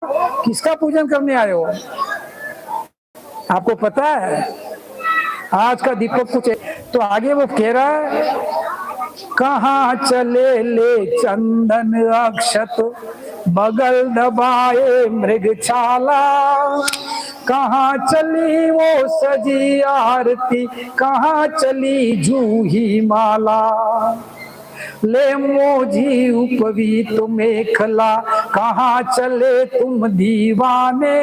किसका पूजन करने आए हो? आपको पता है आज का दीपक कुछ तो आगे वो कह रहा है, कहाँ चले ले चंदन अक्षत, बगल दबाए मृगछाला। कहाँ चली वो सजी आरती, कहाँ चली जूही माला। ले मोजी उपवीत मेखला, कहाँ चले तुम दीवाने।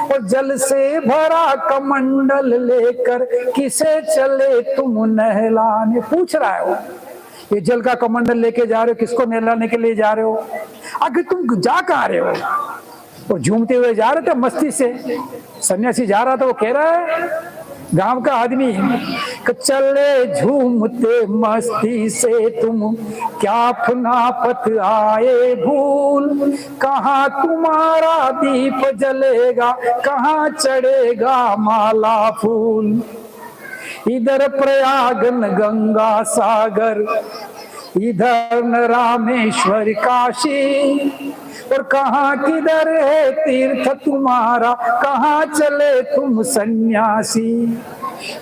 और जल से भरा कमंडल लेकर किसे चले तुम नहलाने। पूछ रहा है वो, ये जल का कमंडल लेके जा रहे हो, किसको नहलाने के लिए जा रहे हो? आखिर तुम जा कहाँ रहे हो? और झूमते हुए जा रहे थे मस्ती से। सन्यासी जा रहा था, वो कह रहा है गांव का आदमी, चले झूमते मस्ती से तुम, क्या फनाफत आए भूल। कहाँ तुम्हारा दीप जलेगा, कहाँ चढ़ेगा माला फूल। इधर प्रयाग न गंगा सागर, इधर न रामेश्वर काशी। और कहाँ किधर है तीर्थ तुम्हारा, कहाँ चले तुम सन्यासी।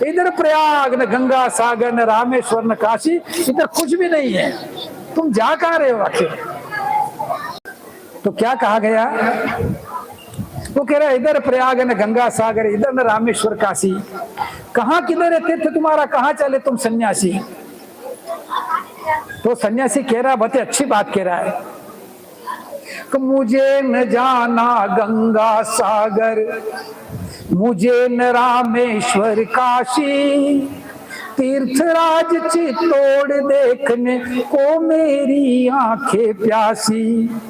इधर प्रयाग न गंगा सागर न रामेश्वर न काशी, इधर कुछ भी नहीं है, तुम जा कहाँ रहे हो आखिर? तो क्या कहा गया? वो कह रहा है इधर प्रयाग न गंगा सागर, इधर न रामेश्वर काशी। कहाँ किधर है तीर्थ तुम्हारा, कहाँ चले तुम सन्यासी। तो सन्यासी कह रहा, बहुत अच्छी बात कह रहा है, कि मुझे न जाना गंगा सागर, मुझे न रामेश्वर काशी। तीर्थराज चित्तौड़ देखने को मेरी आंखें प्यासी।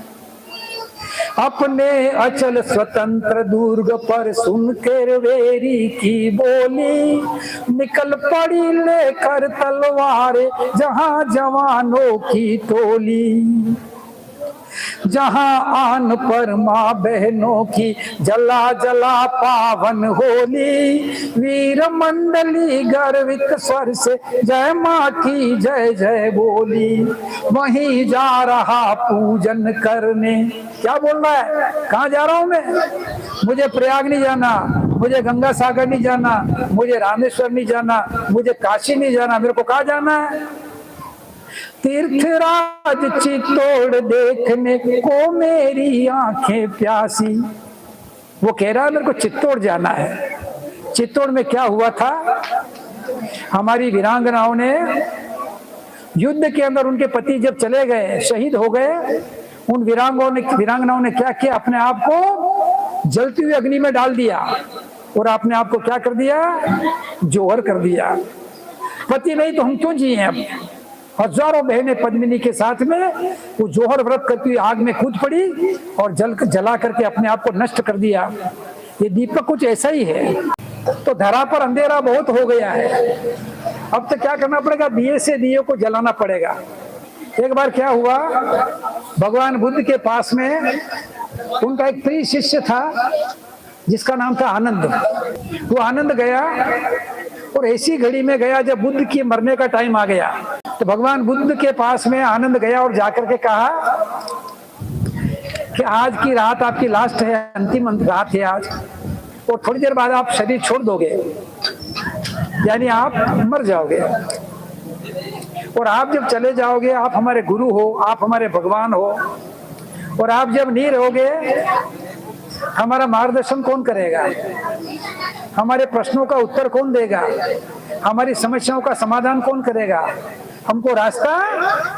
अपने अचल स्वतंत्र दुर्ग पर सुनकर वेरी की बोली, निकल पड़ी लेकर तलवारें जहां जवानों की टोली। जहां आन पर माँ बहनों की जला जला पावन होली। वीर मंडली गर्वित स्वर से जय माँ की जय जय बोली। वहीं जा रहा पूजन करने। क्या बोल रहा है? कहाँ जा रहा हूं मैं? मुझे प्रयाग नहीं जाना, मुझे गंगा सागर नहीं जाना, मुझे रामेश्वर नहीं जाना, मुझे काशी नहीं जाना, मेरे को कहाँ जाना है? तीर्थराज चित्तौड़ देखने को मेरी आंखें प्यासी। वो कह रहा है मेरे को चित्तौड़ जाना है। चित्तौड़ में क्या हुआ था? हमारी वीरांगनाओं ने युद्ध के अंदर उनके पति जब चले गए, शहीद हो गए, उन वीरांगनाओं ने क्या किया? अपने आप को जलती हुई अग्नि में डाल दिया और अपने आप को क्या कर दिया? जोहर कर दिया। पति नहीं तो हम क्यों जिए? अब हजारों बहनें पद्मिनी के साथ में वो जोहर व्रत करती हुई आग में कूद पड़ी और जला करके अपने आप को नष्ट कर दिया। ये दीपक कुछ ऐसा ही है। तो धरा पर अंधेरा बहुत हो गया है, अब तो क्या करना पड़ेगा? दिए से दिए को जलाना पड़ेगा। एक बार क्या हुआ, भगवान बुद्ध के पास में उनका एक प्रिय शिष्य था जिसका नाम था आनंद। वो आनंद गया और ऐसी घड़ी में गया जब बुद्ध की मरने का टाइम आ गया। तो भगवान बुद्ध के पास में आनंद गया और जाकर के कहा कि आज की रात आपकी लास्ट है, अंतिम रात है आज, और थोड़ी देर बाद आप शरीर छोड़ दोगे, यानी आप मर जाओगे। और आप जब चले जाओगे, आप हमारे गुरु हो, आप हमारे भगवान हो, और आप जब नहीं रहोगे, हमारा मार्गदर्शन कौन करेगा? हमारे प्रश्नों का उत्तर कौन देगा? हमारी समस्याओं का समाधान कौन करेगा? हमको रास्ता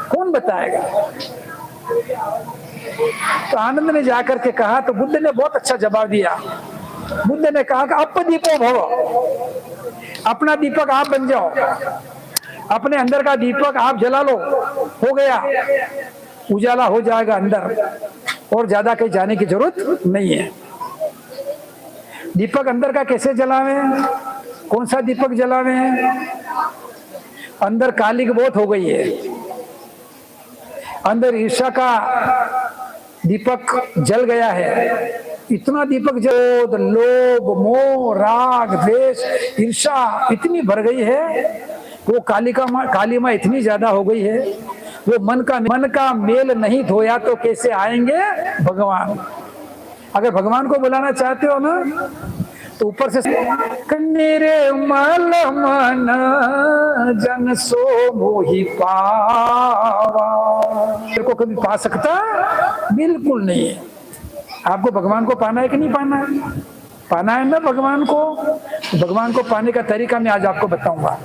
कौन बताएगा? तो आनंद ने जाकर के कहा, तो बुद्ध ने बहुत अच्छा जवाब दिया। बुद्ध ने कहा कि अपदीपो भव, अपना दीपक आप बन जाओ, अपने अंदर का दीपक आप जला लो, हो गया, उजाला हो जाएगा अंदर, और ज्यादा कहीं जाने की जरूरत नहीं है। दीपक अंदर का कैसे जलावे? कौन सा दीपक जलावे? अंदर कालिक बहुत हो गई है, अंदर ईर्ष्या का दीपक जल गया है। इतना दीपक जो लोभ मोह राग द्वेष ईर्ष्या इतनी भर गई है, वो काली माँ इतनी ज्यादा हो गई है, वो मन का मेल नहीं धोया तो कैसे आएंगे भगवान। अगर भगवान को बुलाना चाहते हो ना तो ऊपर से कन्नेरे मल मन जन सो मोहि पावा। तेरे को कभी पा सकता बिल्कुल नहीं है। आपको भगवान को पाना है कि नहीं पाना है? पाना है ना भगवान को। भगवान को पाने का तरीका मैं आज आपको बताऊंगा।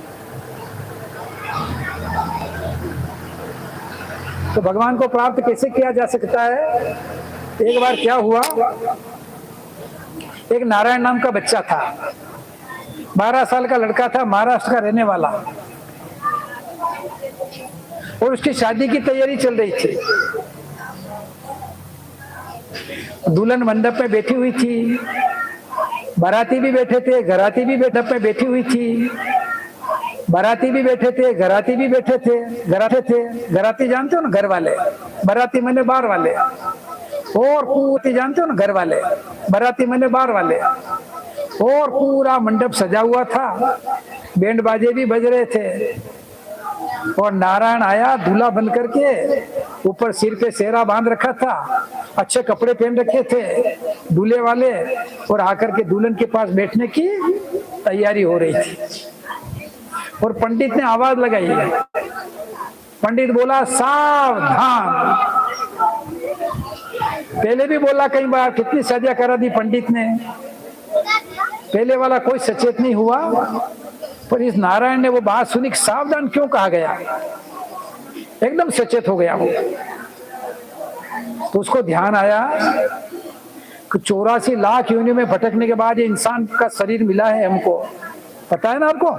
तो भगवान को प्राप्त कैसे किया जा सकता है? एक बार क्या हुआ, एक नारायण नाम का बच्चा था, 12 साल का लड़का था, महाराष्ट्र का रहने वाला, और उसकी शादी की तैयारी चल रही थी। दुल्हन मंडप में बैठी हुई थी, बाराती भी बैठे थे, घराती भी मंडप में बैठी हुई थी, बाराती भी बैठे थे, घराती भी बैठे थे। घराती जानते हो ना, घर वाले। बाराती मैंने बाहर वाले। और पूरी जानते हो ना, घर वाले। बाराती मैंने बाहर वाले। और पूरा मंडप सजा हुआ था, बैंड बाजे भी बज रहे थे। और नारायण आया दूल्हा बन करके, ऊपर सिर पे सेहरा बांध रखा था, अच्छे कपड़े पहन रखे थे दूल्हे वाले, और आकर के दुल्हन के पास बैठने की तैयारी हो रही थी। और पंडित ने आवाज लगाई। पंडित बोला सावधान। पहले भी बोला कई बार, कितनी सजा करा दी पंडित ने, पहले वाला कोई सचेत नहीं हुआ। पर इस नारायण ने वो बात सुनी, सावधान क्यों कहा गया, एकदम सचेत हो गया वो। तो उसको ध्यान आया कि 84 लाख योनियों में भटकने के बाद ये इंसान का शरीर मिला है हमको, पता है ना आपको।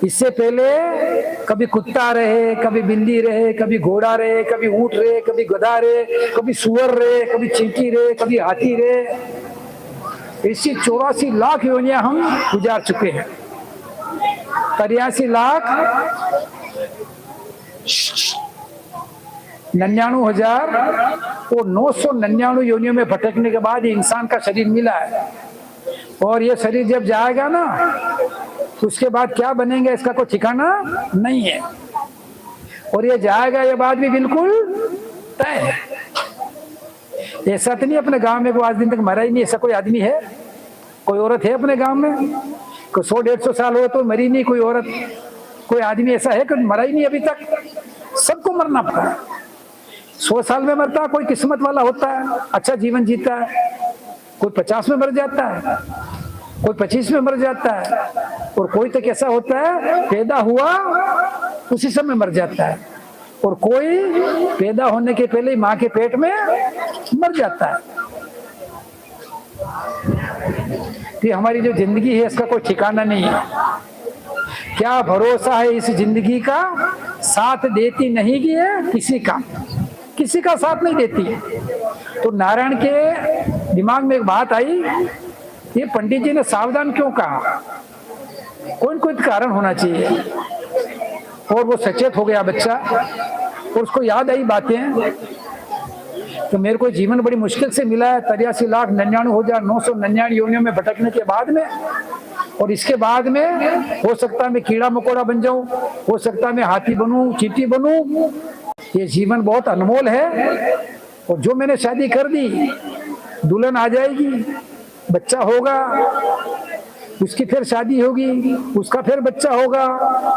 इससे पहले कभी कुत्ता रहे, कभी बिल्ली रहे, कभी घोड़ा रहे, कभी ऊंट रहे, कभी गधा रहे, कभी सुअर रहे, कभी चींटी रहे, कभी हाथी रहे। इसी 84 लाख योनियां हम गुजार चुके हैं। 83 लाख 99,000 और 999 योनियों में भटकने के बाद ये इंसान का शरीर मिला है। और ये शरीर जब जाएगा ना, तो उसके बाद क्या बनेंगे इसका कोई ठिकाना नहीं है। और ये जाएगा, ये बात भी बिल्कुल तय है। ऐसा तो नहीं अपने गांव में कोई आज दिन तक मरा ही नहीं, ऐसा कोई आदमी है, कोई औरत है अपने गांव में? कोई 100-150 साल हो तो मरी नहीं कोई औरत, कोई आदमी ऐसा है कि मरा ही नहीं अभी तक? सबको मरना पड़ा है। 100 साल में मरता है, कोई किस्मत वाला होता है, अच्छा जीवन जीता है, कोई 50 में मर जाता है, कोई 25 में मर जाता है, और कोई तो कैसा होता है पैदा हुआ उसी समय मर जाता है, और कोई पैदा होने के पहले ही माँ के पेट में मर जाता है। तो हमारी जो जिंदगी है इसका कोई ठिकाना नहीं है। क्या भरोसा है इस जिंदगी का, साथ देती नहीं कि है किसी का साथ नहीं देती। तो नारायण के दिमाग में एक बात आई, ये पंडित जी ने सावधान क्यों कहा, कोई कोई कारण होना चाहिए। और वो सचेत हो गया बच्चा, और उसको याद आई बातें। तो मेरे को जीवन बड़ी मुश्किल से मिला है, 83,99,999 योनियों में भटकने के बाद में, और इसके बाद में हो सकता है मैं कीड़ा मकोड़ा बन जाऊं, हो सकता है मैं हाथी बनूं, चींटी बनूं। ये जीवन बहुत अनमोल है। और जो मैंने शादी कर दी, दुल्हन आ जाएगी, बच्चा होगा, उसकी फिर शादी होगी, उसका फिर बच्चा होगा,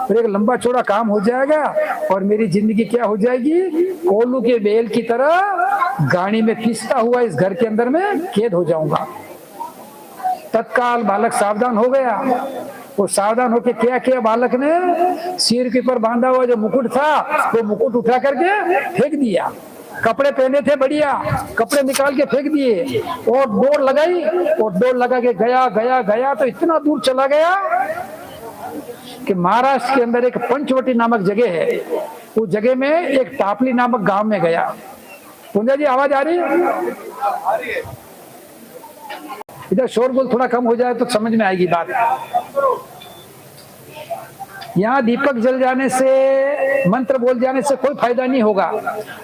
फिर एक लंबा चौड़ा काम हो जाएगा, और मेरी जिंदगी क्या हो जाएगी, कोल्लू के बेल की तरह गाड़ी में पिसता हुआ इस घर के अंदर में कैद हो जाऊंगा। तत्काल बालक सावधान हो गया। और सावधान होकर क्या किया बालक ने, सिर के ऊपर बांधा हुआ जो मुकुट था वो मुकुट उठा करके फेंक दिया। कपड़े पहने थे बढ़िया, कपड़े निकाल के फेंक दिए, और दौड़ लगाई, और दौड़ लगा के गया तो इतना दूर चला गया कि महाराष्ट्र के अंदर एक पंचवटी नामक जगह है, उस जगह में एक टापली नामक गांव में गया। पूंजा जी आवाज आ रही है? इधर शोरगुल थोड़ा कम हो जाए तो समझ में आएगी बात। यहाँ दीपक जल जाने से, मंत्र बोल जाने से कोई फायदा नहीं होगा।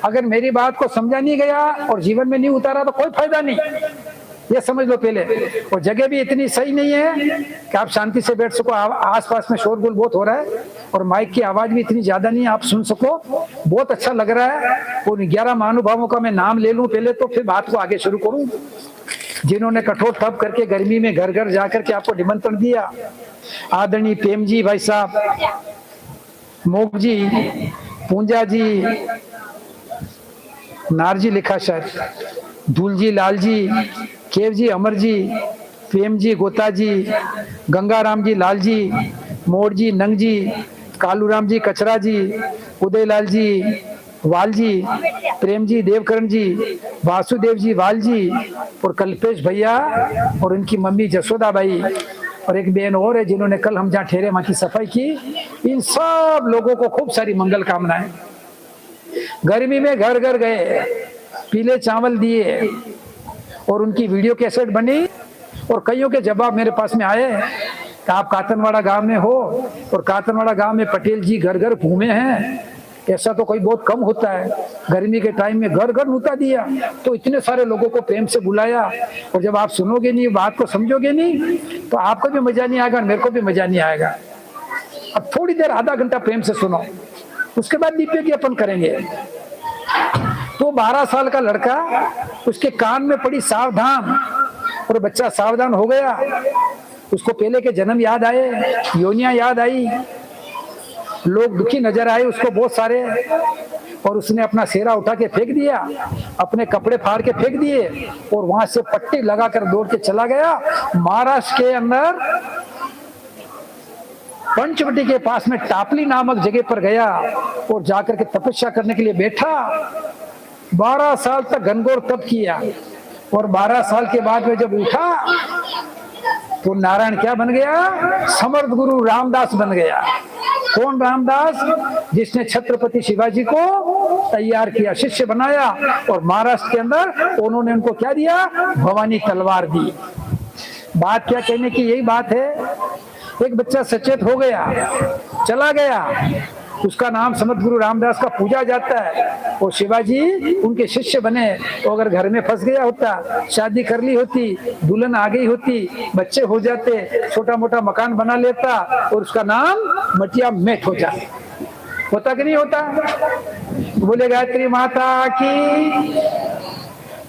अगर मेरी बात को समझा नहीं गया और जीवन में नहीं उतारा तो कोई फायदा नहीं। ये समझ लो पहले। और जगह भी इतनी सही नहीं है कि आप शांति से बैठ सको, आसपास में शोरगुल बहुत हो रहा है और माइक की आवाज भी इतनी ज्यादा नहीं है, आप सुन सको। बहुत अच्छा लग रहा है। और 11 महानुभावों का मैं नाम ले लूं पहले, तो फिर बात को आगे शुरू करूं, जिन्होंने कठोर तप करके गर्मी में घर घर जाकर के आपको निमंत्रण दिया। आदरणीय प्रेम जी भाई साहब, मोग जी, पूंजा जी, नारजी लिखा शायद, धूल जी, लाल जी, केव जी, अमर जी, प्रेम जी, गोता जी, गंगाराम जी, लाल जी, मोर जी, नंग जी, कालूराम जी, कचरा जी, उदयलाल जी, वाल जी, प्रेम जी, देवकरण जी, वासुदेव जी, वाल जी, और कल्पेश भैया और उनकी मम्मी जसोदा भाई, और एक बहन और है जिन्होंने कल हम जहाँ ठहरे वहां की सफाई की। इन सब लोगों को खूब सारी मंगल कामनाएं। गर्मी में घर घर गए, पीले चावल दिए और उनकी वीडियो कैसेट बनी। और कईयों के जवाब मेरे पास में आए कि आप कातनवाड़ा गांव में हो और कातनवाड़ा गांव में पटेल जी घर घर घूमे हैं, ऐसा तो कोई बहुत कम होता है। गर्मी के टाइम में घर घर नूता दिया, तो इतने सारे लोगों को प्रेम से बुलाया। और जब आप सुनोगे नहीं, बात को समझोगे नहीं, तो आपको भी मजा नहीं आएगा, मेरे को भी मजा नहीं आएगा। अब थोड़ी देर, आधा घंटा प्रेम से सुनो, उसके बाद दीपे की अपन करेंगे। तो 12 साल का लड़का, उसके कान में पड़ी सावधान, और बच्चा सावधान हो गया। उसको पहले के जन्म याद आए, योनियां याद आई, लोग दुखी नजर आए उसको बहुत सारे, और उसने अपना सेरा उठा के फेंक दिया, अपने कपड़े फाड़ के फेंक दिए, और वहां से पट्टी लगाकर दौड़ के चला गया महाराष्ट्र के अंदर पंचवटी के पास में टापली नामक जगह पर गया और जाकर के तपस्या करने के लिए बैठा। 12 साल तक घनघोर तप किया, और 12 साल के बाद में जब उठा तो नारायण क्या बन गया? समर्थ गुरु रामदास बन गया। कौन रामदास? जिसने छत्रपति शिवाजी को तैयार किया, शिष्य बनाया, और महाराष्ट्र के अंदर उन्होंने उनको क्या दिया? भवानी तलवार दी। बात क्या कहने की, यही बात है। एक बच्चा सचेत हो गया, चला गया, उसका नाम समर्थ गुरु रामदास का पूजा जाता है, और शिवाजी उनके शिष्य बने। तो अगर घर में फंस गया होता, शादी कर ली होती, दुल्हन आ गई होती, बच्चे हो जाते, छोटा मोटा मकान बना लेता, और उसका नाम मटिया मेट हो जाता। होता कि नहीं होता? बोले गायत्री माता की।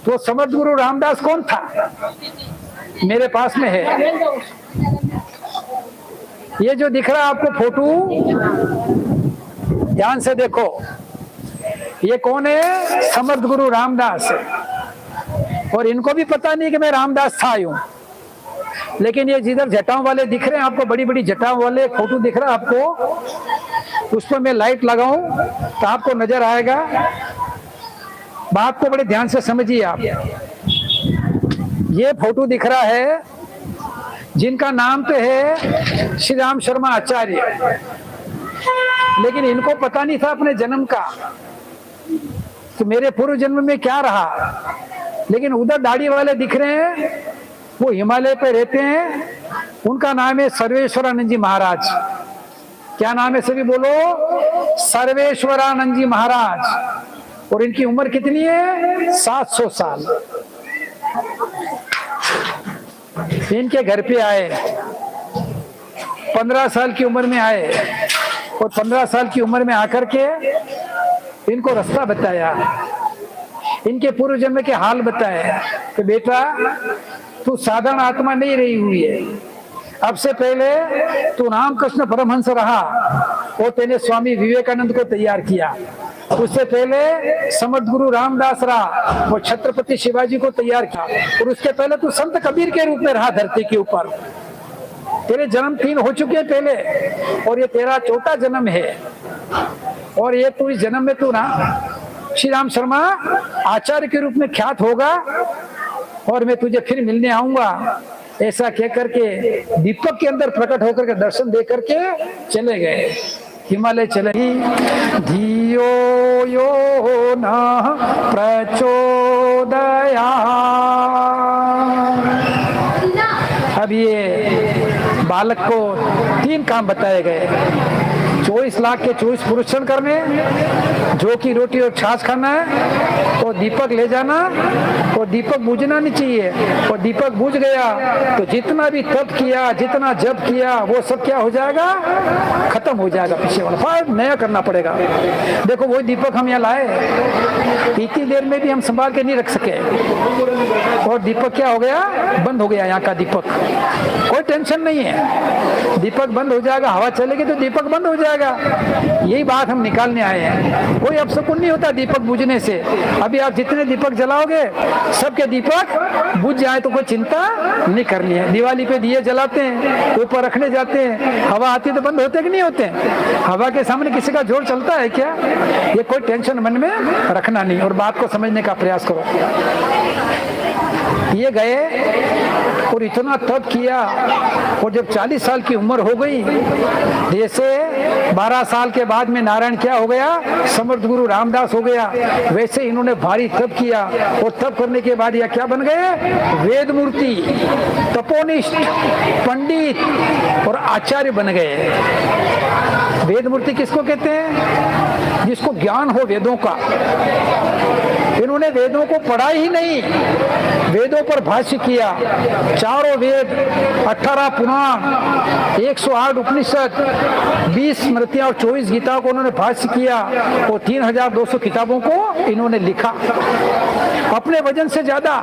तो समर्थ गुरु रामदास कौन था? मेरे पास में है, ये जो दिख रहा है आपको फोटो, ध्यान से देखो, ये कौन है? समर्थ गुरु रामदास। और इनको भी पता नहीं कि मैं रामदास था यूं, लेकिन ये जिधर जटाओं वाले दिख रहे हैं आपको, बड़ी बड़ी जटाओं वाले फोटो दिख रहा है आपको, उस पर मैं लाइट लगाऊं तो आपको नजर आएगा। बात को बड़े ध्यान से समझिए आप। ये फोटो दिख रहा है, जिनका नाम तो है श्री राम शर्मा आचार्य, लेकिन इनको पता नहीं था अपने जन्म का कि मेरे पूर्व जन्म में क्या रहा। लेकिन उधर दाढ़ी वाले दिख रहे हैं, वो हिमालय पे रहते हैं, उनका नाम है सर्वेश्वरानंद जी महाराज। क्या नाम है सभी बोलो? सर्वेश्वरानंद जी महाराज। और इनकी उम्र कितनी है? 700 साल। इनके घर पे आए, 15 साल की उम्र में आए, और 15 साल की उम्र में आकर के इनको रास्ता बताया, इनके पूर्व जन्म के हाल बताए कि बेटा तू साधारण आत्मा नहीं रही हुई है, अब से पहले तू रामकृष्ण परमहंस रहा और तेने स्वामी विवेकानंद को तैयार किया, उससे पहले समर्थ गुरु रामदास रहा और छत्रपति शिवाजी को तैयार किया, और उसके पहले तू संत कबीर के रूप में रहा धरती के ऊपर। तेरे जन्म 3 हो चुके पहले, और ये तेरा 4था जन्म है। और ये तू इस जन्म में तू ना श्री राम शर्मा आचार्य के रूप में ख्यात होगा, और मैं तुझे फिर मिलने आऊंगा। ऐसा कह करके दीपक के अंदर प्रकट होकर के दर्शन दे करके चले गए, हिमालय चले। धियो यो न प्रचोदया। अब ये बालक को 3 काम बताए गए। 24 लाख के 24 पुरुषण करने, जो की रोटी और छाछ खाना है, तो दीपक ले जाना, और दीपक बुझना नहीं चाहिए। और दीपक बुझ गया तो जितना भी तप किया, जितना जप किया, वो सब क्या हो जाएगा, खत्म हो जाएगा पीछे वाला, फिर नया करना पड़ेगा। देखो वही दीपक हम यहाँ लाए, इतनी देर में भी हम संभाल के नहीं रख सके, और दीपक क्या हो गया, बंद हो गया। यहाँ का दीपक कोई टेंशन नहीं है, दीपक बंद हो जाएगा, हवा चलेगी तो दीपक बंद हो जाएगा। यही बात हम निकालने आए हैं। कोई अपशकुन नहीं होता दीपक बुझने से। अभी आप जितने दीपक जलाओगे, सबके दीपक बुझ जाए तो कोई चिंता नहीं करनी है। दिवाली पे दिए जलाते हैं, ऊपर रखने जाते हैं, हवा आती तो बंद होते कि नहीं होते? हवा के सामने किसी का जोर चलता है क्या? ये कोई टेंशन मन में रखना नहीं, और बात को समझने का प्रयास करो। ये गए और इतना तप किया, और जब 40 साल की उम्र हो गई, जैसे 12 साल के बाद में नारायण क्या हो गया, समर्थ गुरु रामदास हो गया, वैसे इन्होंने भारी तप किया। और तप करने के बाद यह क्या बन गए, वेद मूर्ति, तपोनिष्ठ, पंडित और आचार्य बन गए। वेद मूर्ति किसको कहते हैं, जिसको ज्ञान हो वेदों का। इन्होंने वेदों को पढ़ा ही नहीं, वेदों पर भाष्य किया। चारों वेद, 18 पुराण, 108 उपनिषद, 20 स्मृतियां और 24 गीता को उन्होंने भाष्य किया, और 3200 किताबों को इन्होंने लिखा अपने वजन से ज्यादा।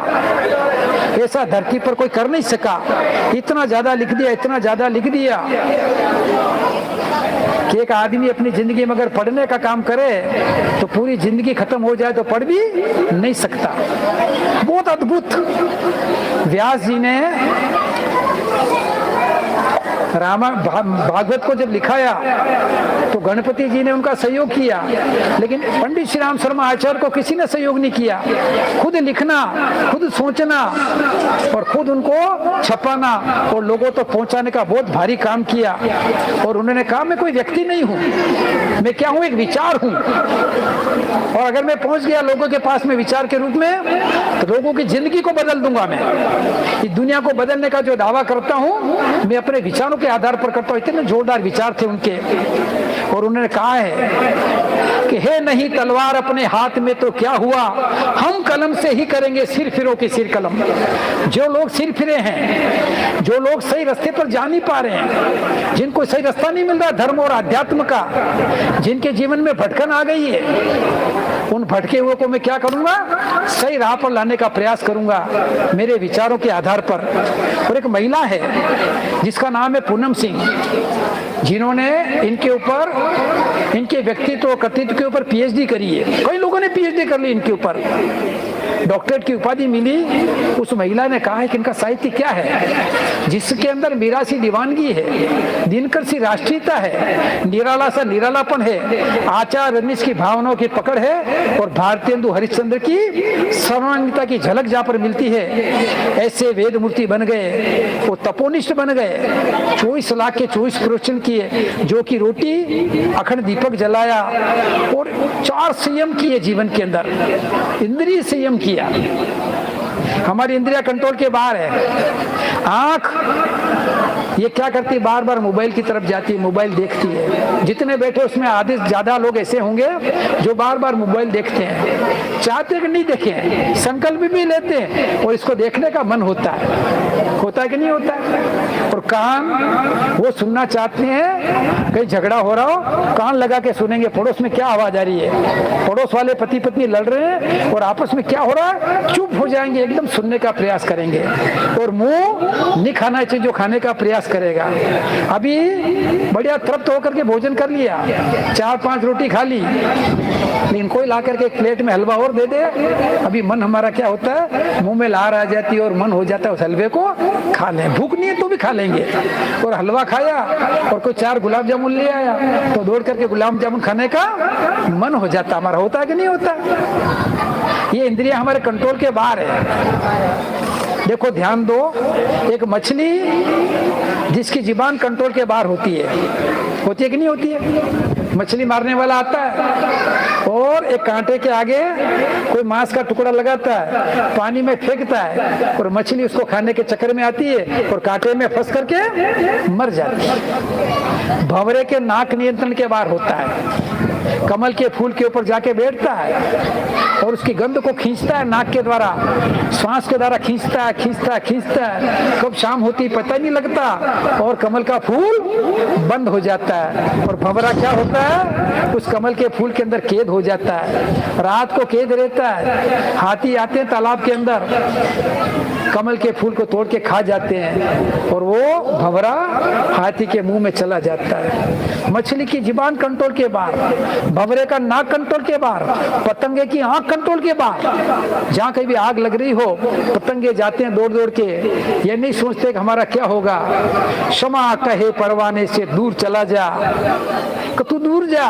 ऐसा धरती पर कोई कर नहीं सका। इतना ज्यादा लिख दिया, इतना ज्यादा लिख दिया कि एक आदमी अपनी जिंदगी में अगर पढ़ने का काम करे तो पूरी जिंदगी खत्म हो जाए तो पढ़ भी नहीं सकता। बहुत अद्भुत। व्यास जी ने भागवत को जब लिखाया तो गणपति जी ने उनका सहयोग किया, लेकिन पंडित श्री राम शर्मा आचार्य को किसी ने सहयोग नहीं किया। खुद लिखना, खुद सोचना और खुद उनको छपाना और लोगों तक पहुंचाने का बहुत भारी काम किया। और उन्होंने कहा मैं कोई व्यक्ति नहीं हूँ, मैं क्या हूँ, एक विचार हूँ, और अगर मैं पहुंच गया लोगों के पास में विचार के रूप में तो लोगों की जिंदगी को बदल दूंगा। मैं इस दुनिया को बदलने का जो दावा करता हूँ मैं अपने विचारों के आधार पर करता हूँ। इतने जोरदार विचार थे उनके। और उन्होंने कहा है कि है नहीं तलवार अपने हाथ में तो क्या हुआ, हम कलम से ही करेंगे सिर फिरों की सिर कलम। जो लोग सिर फिरे हैं, जो लोग सही रास्ते पर जा नहीं पा रहे हैं, जिनको सही रास्ता नहीं मिल रहा धर्म और अध्यात्म का, जिनके जीवन में भटकन आ गई है, उन भटके हुए को मैं क्या करूंगा, सही राह पर लाने का प्रयास करूंगा मेरे विचारों के आधार पर। और एक महिला है जिसका नाम है पूनम सिंह, जिन्होंने इनके ऊपर, इनके व्यक्तित्व कर्तृत्व के ऊपर पीएचडी करी है। कई लोगों ने पीएचडी कर ली इनके ऊपर, डॉक्टरेट की उपाधि मिली। उस महिला ने कहा है कि इनका साहित्य क्या है, जिसके अंदर मीरा सी दीवानगी है, दिनकर सी राष्ट्रीयता है, निराला सा निरालापन है, आचार रजनीश की भावनाओं की पकड़ है, और भारतेंदु हरिश्चंद्र की सर्वांगीणता की झलक जहाँ पर मिलती है। ऐसे वेद मूर्ति बन गए, वो तपोनिष्ठ बन गए, 24 लाख के 24 प्रोचन किए, जो की रोटी अखंड दीपक जलाया, और 4 संयम किए जीवन के अंदर, इंद्रिय संयम किया। हमारी इंद्रिया कंट्रोल के बाहर है। आंख ये क्या करती है, बार बार मोबाइल की तरफ जाती है, मोबाइल देखती है। जितने बैठे उसमें आधे ज्यादा लोग ऐसे होंगे जो बार बार मोबाइल देखते हैं, चाहते कि नहीं देखें, संकल्प भी लेते हैं, और इसको देखने का मन होता है कि नहीं होता है। और कान वो सुनना चाहते हैं, कहीं झगड़ा हो रहा हो कान लगा के सुनेंगे, पड़ोस में क्या आवाज आ रही है, पड़ोस वाले पति पत्नी लड़ रहे हैं और आपस में क्या हो रहा है, चुप हो जाएंगे, एकदम सुनने का प्रयास करेंगे। और मुंह नहीं खाना चाहिए जो खाने का प्रयास करेगा। अभी बढ़िया तृप्त होकर के भोजन कर लिया, 4-5 रोटी खा ली, लेकिन कोई ला करके एक प्लेट में हलवा और दे दे, अभी मन हमारा क्या होता है, मुंह में लार आ जाती है और मन हो जाता है उस हलवे को खा लें। भूख नहीं है तो भी खा लेंगे। और हलवा खाया और कोई 4 गुलाब जामुन ले आया तो दौड़ करके गुलाब जामुन खाने का मन हो जाता। हमारा होता है कि नहीं होता? ये इंद्रियां हमारे कंट्रोल के बाहर है। देखो ध्यान दो, एक मछली जिसकी जुबान कंट्रोल के बाहर होती है कि नहीं होती है? मछली मारने वाला आता है और एक कांटे के आगे कोई मांस का टुकड़ा लगाता है, पानी में फेंकता है और मछली उसको खाने के चक्कर में आती है और कांटे में फंस करके मर जाती है। भंवरे के नाक नियंत्रण के बाहर होता है, कमल के फूल के ऊपर जाके बैठता है और उसकी गंध को खींचता है नाक के द्वारा, श्वास के द्वारा खींचता है खींचता है खींचता है। कब शाम होती पता नहीं लगता और कमल का फूल बंद हो जाता है और भंवरा क्या होता है, उस कमल के फूल के अंदर कैद हो जाता है। रात को कैद रहता है, हाथी आते हैं तालाब के अंदर, कमल के फूल को तोड़ के खा जाते हैं और वो भंवरा हाथी के मुंह में चला जाता है। मछली की जुबान कंट्रोल के बाहर, भंवरे का नाक कंट्रोल के बाहर, पतंगे की आंख कंट्रोल के बाहर। जहाँ कहीं भी आग लग रही हो, पतंगे जाते हैं दौड़ दौड़ के, ये नहीं सोचते कि हमारा क्या होगा। क्षमा कहे परवाने से दूर चला जा, कि तू दूर जा,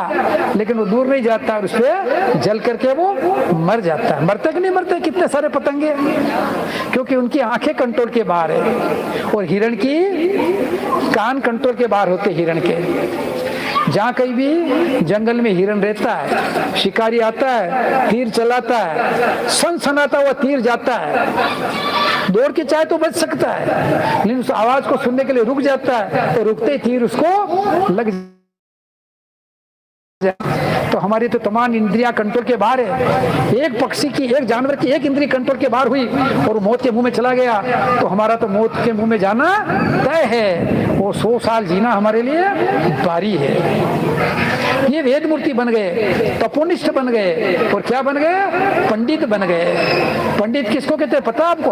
लेकिन वो दूर नहीं जाता और उस पर जल करके वो मर जाता है। मरते कि नहीं मरते कितने सारे पतंगे, क्योंकि उनकी आंखें कंट्रोल के बाहर है। और हिरण की कान कंट्रोल के बाहर होते, हिरण के। जहाँ कहीं भी जंगल में हिरण रहता है, शिकारी आता है, तीर चलाता है, सनसनाता हुआ तीर जाता है, दौड़ के चाहे तो बच सकता है, लेकिन उस आवाज को सुनने के लिए रुक जाता है, तो रुकते ही तीर उसको लग जाता है। तो हमारी तो तमाम इंद्रियां कंट्रोल के बाहर है। एक पक्षी की, एक जानवर की एक इंद्री कंट्रोल के बाहर हुई और मौत के मुंह में चला गया, तो हमारा तो मौत के मुंह में जाना तय है। वो 100 साल जीना हमारे लिए भारी है। ये वेद मूर्ति बन गए, तपोनिष्ठ बन गए और क्या बन गए, पंडित बन गए। पंडित किसको कहते हैं पता आपको?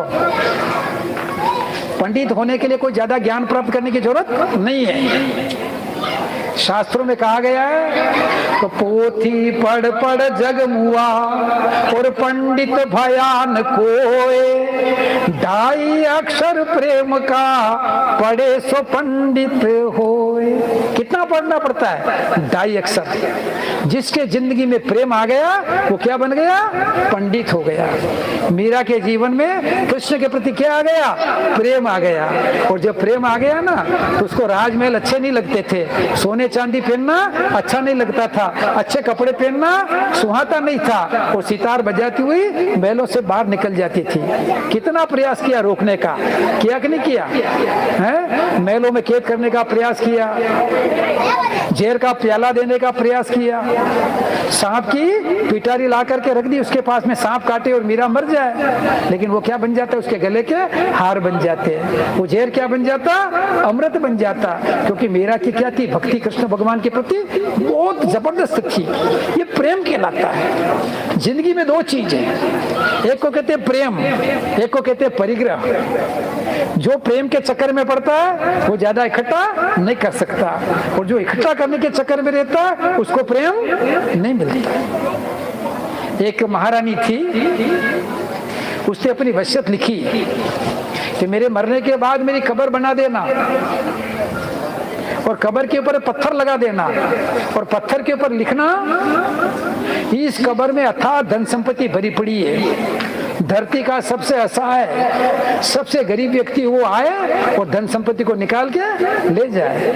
पंडित होने के लिए कोई ज्यादा ज्ञान प्राप्त करने की जरूरत नहीं है। शास्त्रों में कहा गया है तो पोथी पढ़ पढ़ जग मुआ और पंडित भयान कोए, ढाई अक्षर प्रेम का पढ़े सो पंडित होए। कितना पढ़ना पड़ता है? 2.5 अक्षर। जिसके जिंदगी में प्रेम आ गया वो क्या बन गया? पंडित हो गया। मीरा के जीवन में कृष्ण के प्रति क्या आ गया? प्रेम आ गया। और जब प्रेम आ गया ना तो उसको राजमहल अच्छे नहीं लगते थे, सोने चांदी पहनना अच्छा नहीं लगता था, अच्छे कपड़े पहनना सुहाता नहीं था, और सितार बजाती हुई महलों से बाहर निकल जाती थी। कितना प्रयास किया रोकने का, किया कि नहीं किया है? महलों में कैद करने का प्रयास किया, जहर का प्याला देने का प्रयास किया, सांप की पिटारी ला करके रख दी, उसके पास में सांप काटे और मीरा मर जाए, लेकिन वो क्या बन जाता है? उसके गले के हार बन जाते हैं। वो जहर क्या बन जाता? अमृत बन जाता। क्योंकि मीरा की क्या थी? भक्ति कृष्ण भगवान के प्रति बहुत जबरदस्त थी। ये प्रेम कहलाता है। जिंदगी में 2 चीज है, एक को कहते हैं प्रेम, एक को कहते हैं परिग्रह। जो प्रेम के चक्कर में पड़ता है वो ज्यादा इकट्ठा नहीं कर सकता, और जो इकट्ठा करने के चक्कर में रहता है उसको प्रेम नहीं मिलता। एक महारानी थी, उसने अपनी वसीयत लिखी कि मेरे मरने के बाद मेरी कब्र बना देना और कब्र के ऊपर पत्थर लगा देना, और पत्थर के ऊपर लिखना इस कब्र में अथाह धन संपत्ति भरी पड़ी है, धरती का सबसे असहाय, सबसे गरीब व्यक्ति वो आए और धन संपत्ति को निकाल के ले जाए।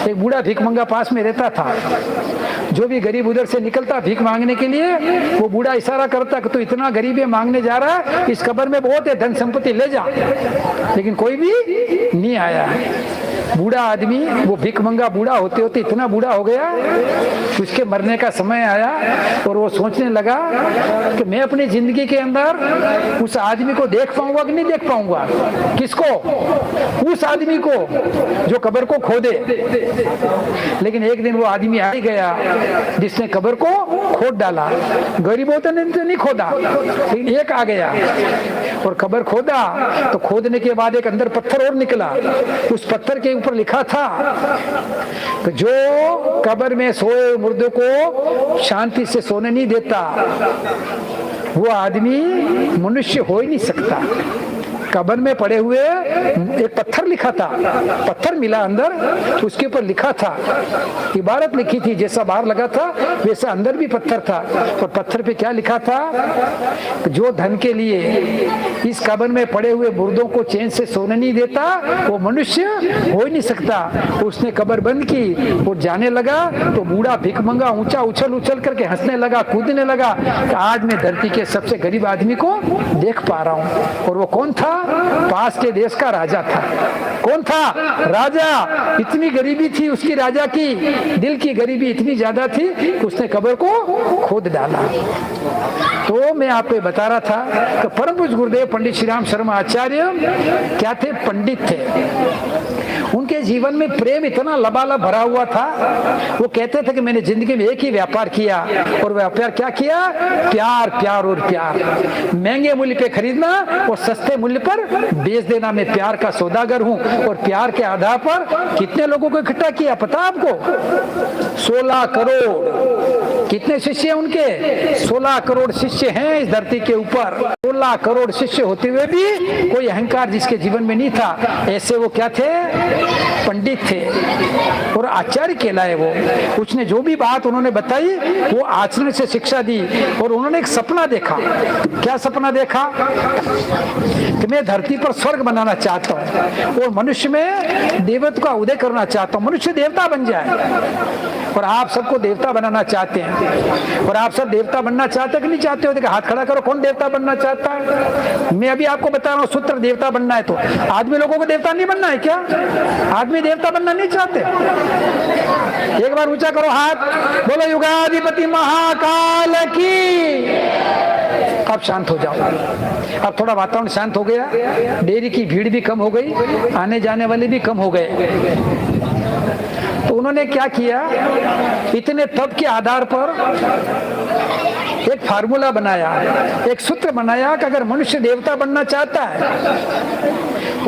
एक बूढ़ा भीख मंगा पास में रहता था, जो भी गरीब उधर से निकलता भीख मांगने के लिए, वो बूढ़ा इशारा करता कि तू इतना गरीब है, मांगने जा रहा है, इस कब्र में बहुत है, धन संपत्ति ले जा, लेकिन कोई भी नहीं आया। बूढ़ा आदमी, वो भीख मंगा बूढ़ा होते होते इतना बूढ़ा हो गया, उसके मरने का समय आया और वो सोचने लगा कि मैं अपनी जिंदगी के अंदर उस आदमी को देख पाऊंगा कि नहीं देख पाऊंगा। किसको? उस आदमी को जो कब्र को खोदे। लेकिन एक दिन वो आदमी आ ही गया जिसने कब्र को खोद डाला। गरीबों ने तो नहीं खोदा, लेकिन एक आ गया और कब्र खोदा, तो खोदने के बाद एक अंदर पत्थर और निकला। उस पत्थर के ऊपर लिखा था कि जो कब्र में सोए मुर्दे को शांति से सोने नहीं देता, वो आदमी मनुष्य हो ही नहीं सकता। कब्र में पड़े हुए एक पत्थर लिखा था, पत्थर मिला अंदर, उसके ऊपर लिखा था, इबारत लिखी थी, जैसा बाहर लगा था वैसा अंदर भी पत्थर था। और पत्थर पे क्या लिखा था? जो धन के लिए इस कब्र में पड़े हुए मुर्दों को चैन से सोने नहीं देता वो मनुष्य हो ही नहीं सकता। उसने कब्र बंद की और जाने लगा तो बूढ़ा भिखमंगा ऊंचा उछल उछल करके हंसने लगा, कूदने लगा कि आज मैं धरती के सबसे गरीब आदमी को देख पा रहा हूं। और वो कौन था? पास के देश का राजा था। कौन था? राजा। इतनी गरीबी थी उसकी, राजा की दिल की गरीबी इतनी ज्यादा थी कि उसने कब्र को खोद डाला। तो मैं आपको बता रहा था कि परम पूज्य गुरुदेव पंडित श्री राम शर्मा आचार्य क्या थे? पंडित थे। उनके जीवन में प्रेम इतना लबालब भरा हुआ था। वो कहते थे कि मैंने जिंदगी में एक ही व्यापार किया, और व्यापार क्या किया? प्यार, प्यार और प्यार। महंगे मूल्य पे खरीदना और सस्ते मूल्य पर बेच देना। मैं प्यार का सौदागर हूं। और प्यार के आधार पर कितने लोगों को इकट्ठा किया पता आपको? 16 करोड़। कितने शिष्य हैं उनके? 16 करोड़ शिष्य हैं इस धरती के ऊपर। 16 करोड़ शिष्य होते हुए भी कोई अहंकार जिसके जीवन में नहीं था। ऐसे वो क्या थे? पंडित थे और आचार्य कहलाए वो। उसने जो भी बात उन्होंने बताई वो आचरण से शिक्षा दी। और उन्होंने एक सपना देखा। क्या सपना देखा? कि मैं धरती पर स्वर्ग बनाना चाहता हूँ और मनुष्य में देवत्व का उदय करना चाहता हूँ, मनुष्य देवता बन जाए। और आप सबको देवता बनाना चाहते हैं। और आप सब देवता बनना चाहते कि नहीं चाहते हो? देखो हाथ खड़ा करो, कौन देवता बनना चाहता है? मैं अभी आपको बता रहा हूँ सूत्र, देवता बनना है तो आदमी लोगों को देवता नहीं बनना है क्या? आदमी देवता बनना नहीं चाहते? एक बार ऊंचा करो हाथ, बोलो युगाधिपति महाकाल की। अब शांत हो जाओ। अब थोड़ा वातावरण शांत हो गया, डेरी की भीड़ भी कम हो गई, आने जाने वाले भी कम हो गए। तो उन्होंने क्या किया? इतने तप के आधार पर एक फार्मूला बनाया, एक सूत्र बनाया कि अगर मनुष्य देवता बनना चाहता है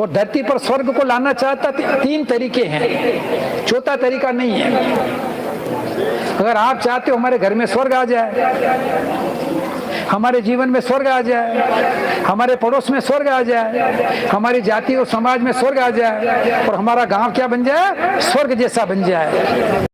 और धरती पर स्वर्ग को लाना चाहता है, 3 तरीके हैं, चौथा तरीका नहीं है। अगर आप चाहते हो हमारे घर में स्वर्ग आ जाए, हमारे जीवन में स्वर्ग आ जाए, हमारे पड़ोस में स्वर्ग आ जाए, हमारी जाति और समाज में स्वर्ग आ जाए और हमारा गांव क्या बन जाए? स्वर्ग जैसा बन जाए।